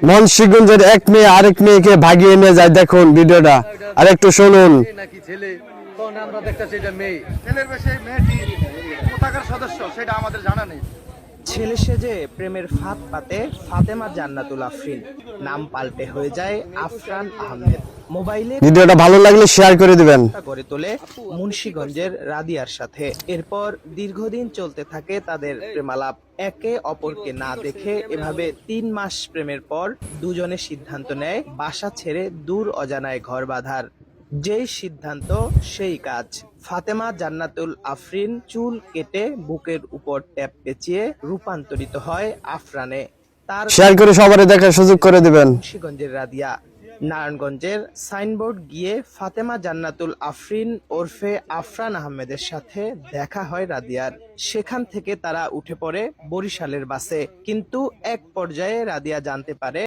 মুন্সিগঞ্জের এক মেয়ে আরেক মেয়েকে ভাগিয়ে নিয়ে যায়, দেখুন ভিডিওটা আর একটু শুনুন। নাকি ছেলে কোন আমরা দেখতেছি এটা মেয়ে। ছেলের বেশে মেয়েটি কোথাকার সদস্য সেটা আমাদের জানা নেই। ছেলে সেজে প্রেমের ফাঁদ পাতে ফাতেমা জান্নাতুল আফরিন, নাম পাল্টে হয়ে যায় আফরান আহমেদ। মোবাইলে ভিডিওটা ভালো লাগলে শেয়ার করে দিবেন। করে তোলে মুন্সিগঞ্জের রাদিয়ার সাথে। এরপর দীর্ঘদিন চলতে থাকে তাদের প্রেমালাপ। একে অপরকে না দেখে এভাবে 3 মাস প্রেমের পর দুজনে সিদ্ধান্ত নেয় বাসা ছেড়ে দূর অজানায় ঘর বাঁধার। যেই সিদ্ধান্ত সেই কাজ। ফাতেমা জান্নাতুল আফরিন চুল কেটে বুকের উপর ট্যাপ পেঁচিয়ে রূপান্তরিত হয় আফরানে। তার শেয়ার করে সবারই দেখার সুযোগ করে দিবেন। মুন্সিগঞ্জের রাদিয়া। নারায়ণগঞ্জের সাইনবোর্ড গিয়ে ফাতেমা জান্নাতুল আফরিন ওরফে আফরান আহমেদের সাথে দেখা হয় রাদিয়ার। সেখান থেকে তারা উঠে পড়ে বরিশালের বাসে। কিন্তু এক পর্যায়ে রাদিয়া জানতে পারে